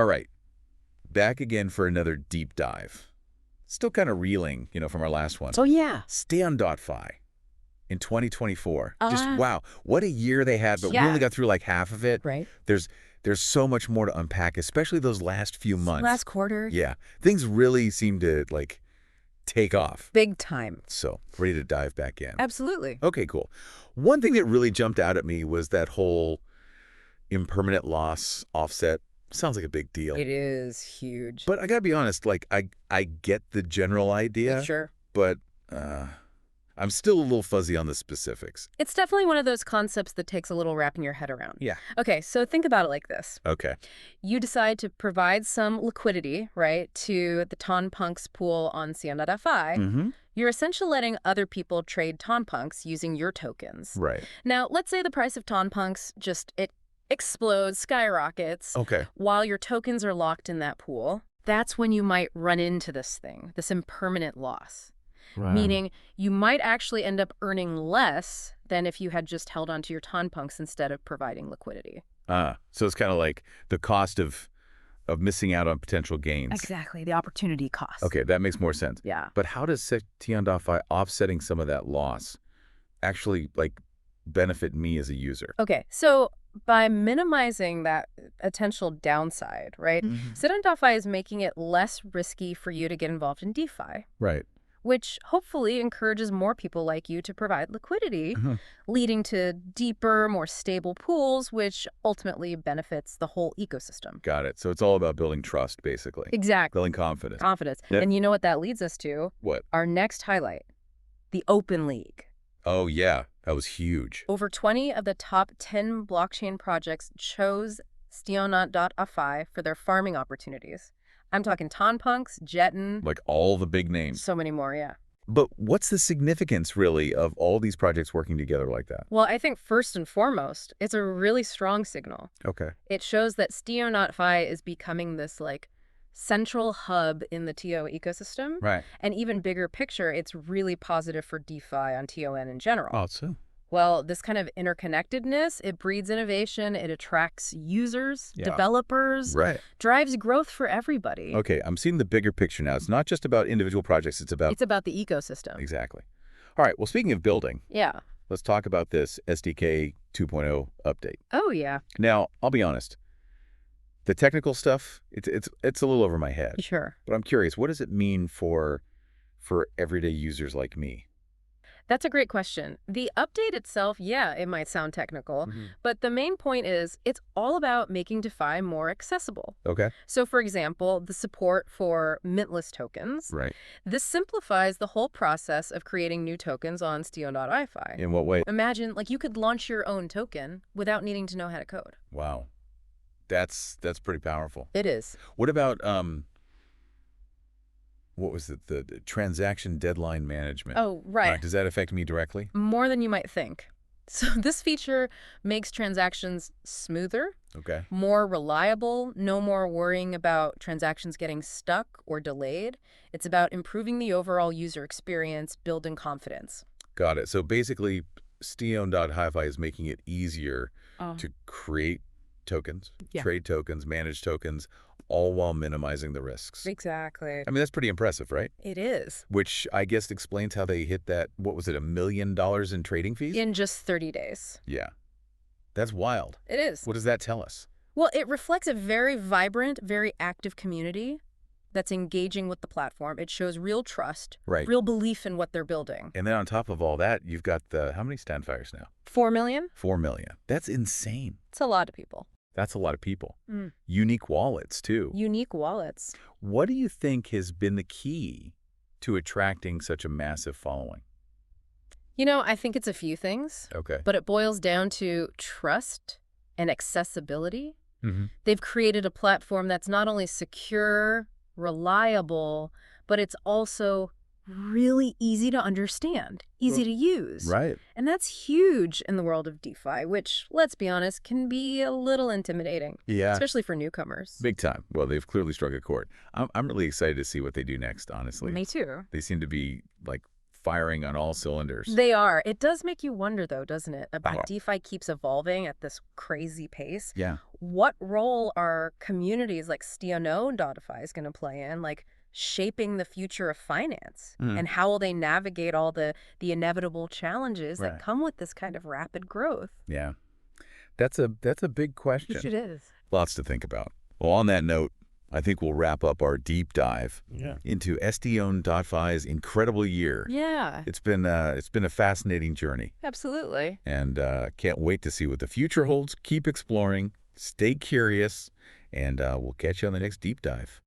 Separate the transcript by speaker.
Speaker 1: All right. Back again for another deep dive. Still kind of reeling, from our last one.
Speaker 2: So yeah.
Speaker 1: STON.fi in 2024. Just,
Speaker 2: Uh,
Speaker 1: wow, what a year they had, but we
Speaker 2: yeah.
Speaker 1: only got through like half of it.
Speaker 2: Right.
Speaker 1: There's so much more to unpack, especially those last few months.
Speaker 2: Last quarter.
Speaker 1: Yeah. Things really seem to, take off.
Speaker 2: Big time.
Speaker 1: So, ready to dive back in.
Speaker 2: Absolutely.
Speaker 1: Okay, cool. One thing that really jumped out at me was that whole impermanent loss offset. Sounds like a big deal.
Speaker 2: It is huge.
Speaker 1: But I gotta be honest, I get the general idea.
Speaker 2: Sure.
Speaker 1: But I'm still a little fuzzy on the specifics.
Speaker 2: It's definitely one of those concepts that takes a little wrapping your head around.
Speaker 1: Yeah.
Speaker 2: Okay, so think about it like this.
Speaker 1: Okay.
Speaker 2: You decide to provide some liquidity, right, to the 𝗤𝗙𝗥𝗧 pool on STON.fi.
Speaker 1: Mm-hmm.
Speaker 2: You're essentially letting other people trade 𝗤𝗙𝗥𝗧s using your tokens.
Speaker 1: Right.
Speaker 2: Now, let's say the price of 𝗤𝗙𝗥𝗧s it explodes, skyrockets,
Speaker 1: Okay.
Speaker 2: while your tokens are locked in that pool. That's when you might run into this thing, this impermanent loss.
Speaker 1: Right.
Speaker 2: Meaning you might actually end up earning less than if you had just held onto your 𝗤𝗙𝗥𝗧s instead of providing liquidity.
Speaker 1: So it's kind of like the cost of missing out on potential gains.
Speaker 2: Exactly, the opportunity cost.
Speaker 1: Okay, that makes more sense.
Speaker 2: Yeah.
Speaker 1: But how does STON.fi offsetting some of that loss actually benefit me as a user?
Speaker 2: Okay, so by minimizing that potential downside, right, STON.fi is making it less risky for you to get involved in DeFi,
Speaker 1: Right.
Speaker 2: which hopefully encourages more people like you to provide liquidity, leading to deeper, more stable pools, which ultimately benefits the whole ecosystem.
Speaker 1: Got it. So it's all about building trust, basically.
Speaker 2: Exactly.
Speaker 1: Building confidence.
Speaker 2: Confidence.
Speaker 1: Yeah.
Speaker 2: And you know what that leads us to?
Speaker 1: What?
Speaker 2: Our next highlight, the Open League.
Speaker 1: Oh, yeah. That was huge.
Speaker 2: Over 20 of the top 10 blockchain projects chose STON.fi for their farming opportunities. I'm talking 𝗤𝗙𝗥𝗧s, 𝗦𝗧𝗢𝗡.
Speaker 1: Like all the big names.
Speaker 2: So many more, yeah.
Speaker 1: But what's the significance, really, of all these projects working together like that?
Speaker 2: Well, I think first and foremost, it's a really strong signal.
Speaker 1: Okay.
Speaker 2: It shows that STON.fi is becoming this, central hub in the TO ecosystem.
Speaker 1: Right.
Speaker 2: And even bigger picture, it's really positive for DeFi on TON in general.
Speaker 1: Oh, so?
Speaker 2: Well, this kind of interconnectedness, it breeds innovation, it attracts users, developers,
Speaker 1: Right.
Speaker 2: drives growth for everybody.
Speaker 1: Okay, I'm seeing the bigger picture now. It's not just about individual projects, it's about...
Speaker 2: It's about the ecosystem.
Speaker 1: Exactly. All right, well, speaking of building,
Speaker 2: Yeah.
Speaker 1: let's talk about this SDK 2.0 update.
Speaker 2: Oh, yeah.
Speaker 1: Now, I'll be honest. The technical stuff, it's a little over my head.
Speaker 2: Sure.
Speaker 1: But I'm curious, what does it mean for everyday users like me?
Speaker 2: That's a great question. The update itself, yeah, it might sound technical, but the main point is it's all about making DeFi more accessible.
Speaker 1: Okay.
Speaker 2: So, for example, the support for mintless tokens.
Speaker 1: Right.
Speaker 2: This simplifies the whole process of creating new tokens on STON.fi.
Speaker 1: In what way?
Speaker 2: Imagine, you could launch your own token without needing to know how to code.
Speaker 1: Wow. That's pretty powerful.
Speaker 2: It is.
Speaker 1: What about what was it? The transaction deadline management.
Speaker 2: Oh, right.
Speaker 1: Does that affect me directly?
Speaker 2: More than you might think. So this feature makes transactions smoother,
Speaker 1: Okay.
Speaker 2: more reliable, no more worrying about transactions getting stuck or delayed. It's about improving the overall user experience, building confidence.
Speaker 1: Got it. So basically, STON.fi is making it easier to create tokens, trade tokens, manage tokens, all while minimizing the risks.
Speaker 2: Exactly.
Speaker 1: I mean, that's pretty impressive, right?
Speaker 2: It is.
Speaker 1: Which I guess explains how they hit that, what was it, $1 million in trading fees?
Speaker 2: In just 30 days.
Speaker 1: Yeah. That's wild.
Speaker 2: It is.
Speaker 1: What does that tell us?
Speaker 2: Well, it reflects a very vibrant, very active community that's engaging with the platform. It shows real trust, real belief in what they're building.
Speaker 1: And then on top of all that, you've got how many STONFIers now?
Speaker 2: 4 million?
Speaker 1: 4 million. That's insane.
Speaker 2: It's a lot of people.
Speaker 1: That's a lot of people. Unique wallets, too.
Speaker 2: Unique wallets.
Speaker 1: What do you think has been the key to attracting such a massive following?
Speaker 2: I think it's a few things.
Speaker 1: Okay.
Speaker 2: But it boils down to trust and accessibility. They've created a platform that's not only secure, reliable, but it's also really easy to understand, easy to use.
Speaker 1: Right.
Speaker 2: And that's huge in the world of DeFi, which, let's be honest, can be a little intimidating.
Speaker 1: Yeah.
Speaker 2: Especially for newcomers.
Speaker 1: Big time. Well, they've clearly struck a chord. I'm really excited to see what they do next, honestly.
Speaker 2: Me too.
Speaker 1: They seem to be, firing on all cylinders.
Speaker 2: They are. It does make you wonder, though, doesn't it, about DeFi keeps evolving at this crazy pace.
Speaker 1: Yeah.
Speaker 2: What role are communities like STON.fi is going to play in, like, shaping the future of finance? And how will they navigate all the inevitable challenges that come with this kind of rapid growth?
Speaker 1: Yeah. That's a big question.
Speaker 2: Which it is.
Speaker 1: Lots to think about. Well, on that note, I think we'll wrap up our deep dive into STON.fi's incredible year.
Speaker 2: Yeah.
Speaker 1: It's been a fascinating journey.
Speaker 2: Absolutely.
Speaker 1: And can't wait to see what the future holds. Keep exploring, stay curious, and we'll catch you on the next deep dive.